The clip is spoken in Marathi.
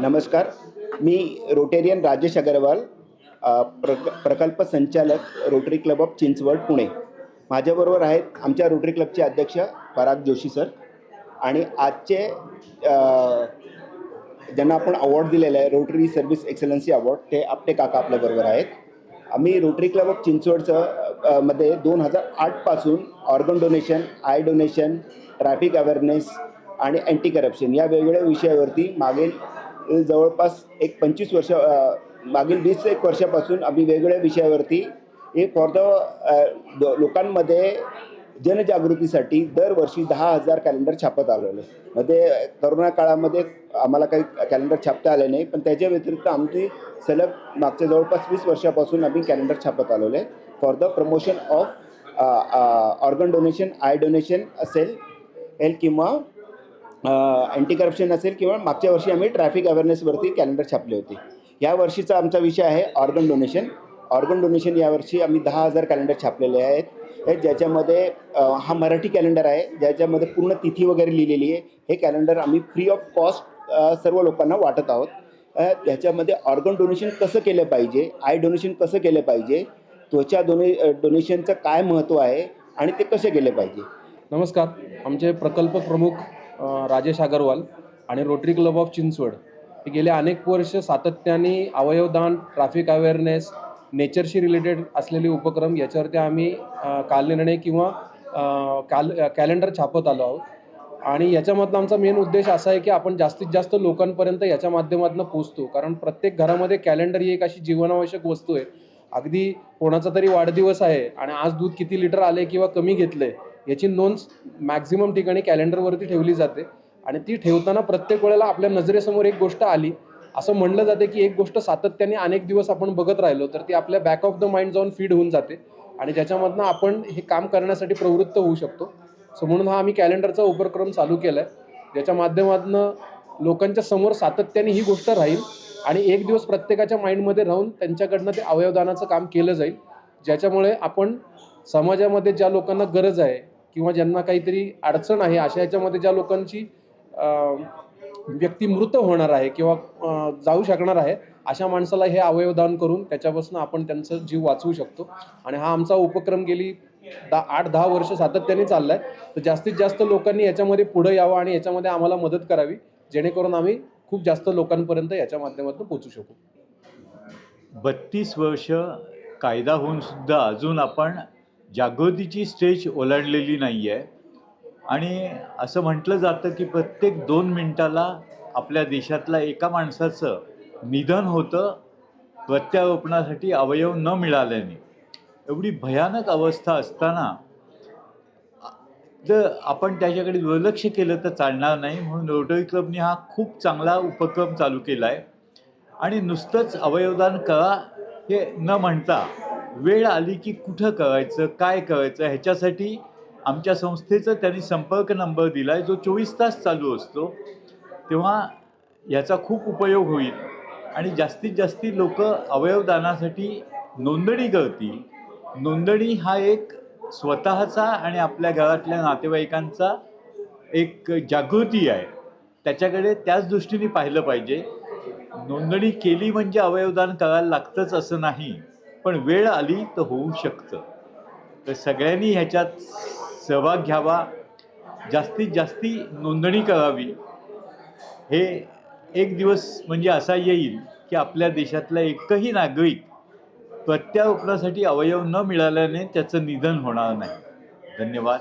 नमस्कार. मी रोटेरियन राजेश अगरवाल, प्रकल्प संचालक rotary club of Chinchwad, Pune. माझ्याबरोबर आहेत आमच्या रोटरी क्लबचे अध्यक्ष पराग जोशी सर आणि आजचे ज्यांना आपण अवॉर्ड दिलेला आहे रोटरी सर्व्हिस एक्सलन्सी अवॉर्ड, ते आपटे काका आपल्याबरोबर आहेत. आम्ही रोटरी क्लब ऑफ चिंचवडचं मध्ये 2008 पासून organ donation, I donation, traffic awareness आणि अँटी करप्शन या वेगवेगळ्या विषयावरती मागील जवळपास एक 25 वर्ष मागील 20 वर्षापासून आम्ही वेगवेगळ्या विषयावरती हे फॉर द लोकांमध्ये जनजागृतीसाठी दरवर्षी 10,000 कॅलेंडर छापत आलेलो आहे. मध्ये करोना काळामध्ये आम्हाला काही कॅलेंडर छापता आले नाही, पण त्याच्या व्यतिरिक्त आमची सलग मागच्या जवळपास 20 वर्षापासून आम्ही कॅलेंडर छापत आलेलो आहे for the promotion of organ donation, I donation असेल किंवा अँटी करप्शन असेल, किंवा मागच्या वर्षी आम्ही ट्रॅफिक अवेअरनेसवरती कॅलेंडर छापले होते. या वर्षीचा आमचा विषय आहे ऑर्गन डोनेशन. ऑर्गन डोनेशन यावर्षी आम्ही 10,000 कॅलेंडर छापलेले आहेत, ज्याच्यामध्ये हा मराठी कॅलेंडर आहे, ज्याच्यामध्ये पूर्ण तिथी वगैरे लिहिलेली आहे. हे कॅलेंडर आम्ही फ्री ऑफ कॉस्ट सर्व लोकांना वाटत आहोत. ह्याच्यामध्ये ऑर्गन डोनेशन कसं केलं पाहिजे, आय डोनेशन कसं केलं पाहिजे, त्वचा डोनेशनचं काय महत्त्व आहे आणि ते कसे केले पाहिजे. नमस्कार. आमचे प्रकल्प प्रमुख राजेश अगरवाल आणि रोटरी क्लब ऑफ चिंचवड हे गेले अनेक वर्ष सातत्याने अवयवदान, ट्रॅफिक अवेअरनेस, नेचरशी रिलेटेड असलेले उपक्रम याच्यावरती आम्ही कालनिर्णय किंवा कॅलेंडर छापत आलो आहोत. आणि याच्यामधला आमचा मेन उद्देश असा आहे की आपण जास्तीत जास्त लोकांपर्यंत याच्या माध्यमातून पोचतो. कारण प्रत्येक घरामध्ये कॅलेंडर ही एक अशी जीवनावश्यक वस्तू आहे. अगदी कोणाचा तरी वाढदिवस आहे आणि आज दूध किती लिटर आले किंवा कमी घेतले याची नोंद मॅक्झिमम ठिकाणी कॅलेंडरवरती ठेवली जाते. आणि ती ठेवताना प्रत्येक वेळेला आपल्या नजरेसमोर एक गोष्ट आली, असं म्हणलं जाते की एक गोष्ट सातत्याने अनेक दिवस आपण बघत राहिलो तर ती आपल्या बॅक ऑफ द माइंड जाऊन फीड होऊन जाते आणि त्याच्यामधनं आपण हे काम करण्यासाठी प्रवृत्त होऊ शकतो. सो म्हणून हा आम्ही कॅलेंडरचा उपक्रम चालू केला आहे, ज्याच्या माध्यमातून लोकांच्या समोर सातत्याने ही गोष्ट राहील आणि एक दिवस प्रत्येकाच्या माइंडमध्ये राहून त्यांच्याकडनं ते अवयवदानाचं काम केलं जाईल, ज्याच्यामुळे आपण समाजामध्ये ज्या लोकांना गरज आहे किंवा ज्यांना काहीतरी अडचण आहे अशा याच्यामध्ये ज्या लोकांची व्यक्ती मृत होणार आहे किंवा जाऊ शकणार आहे अशा माणसाला हे अवयवदान करून त्याच्यापासून आपण त्यांचा जीव वाचवू शकतो. आणि हा आमचा उपक्रम गेली 8-10 वर्ष सातत्याने चालला आहे. तर जास्तीत जास्त लोकांनी याच्यामध्ये पुढं यावं आणि याच्यामध्ये आम्हाला मदत करावी, जेणेकरून आम्ही खूप जास्त लोकांपर्यंत याच्या माध्यमातून पोहोचू शकू. 32 वर्ष कायदा होऊन सुद्धा अजून आपण जागृतीची स्टेज ओलांडलेली नाही आहे. आणि असं म्हटलं जातं की प्रत्येक 2 मिनिटाला आपल्या देशातल्या एका माणसाचं निधन होतं प्रत्यारोपणासाठी अवयव न मिळाल्याने. एवढी भयानक अवस्था असताना जर आपण त्याच्याकडे दुर्लक्ष केलं तर चालणार नाही. म्हणून रोटरी क्लबने हा खूप चांगला उपक्रम चालू केला आहे. आणि नुसतंच अवयवदान करा हे न म्हणता वेळ आली की कुठं करायचं, काय करायचं, ह्याच्यासाठी आमच्या संस्थेचा त्यांनी संपर्क नंबर दिला आहे, जो 24 तास चालू असतो. तेव्हा याचा खूप उपयोग होईल आणि जास्तीत जास्त लोक अवयवदानासाठी नोंदणी करतील. नोंदणी हा एक स्वतःचा आणि आपल्या घरातल्या नातेवाईकांचा एक जागृती आहे, त्याच्याकडे त्याच दृष्टीने पाहिलं पाहिजे. नोंदणी केली म्हणजे अवयवदान करायला लागतंच असं नाही, पण वेळ आली तर होऊ शकतं. तर सगळ्यांनी ह्याच्यात सहभाग घ्यावा, जास्तीत जास्ती नोंदणी करावी. हे एक दिवस म्हणजे असा येईल की आपल्या देशातला एकही नागरिक प्रत्यारोपणासाठी अवयव न मिळाल्याने त्याचं निधन होणार नाही. धन्यवाद.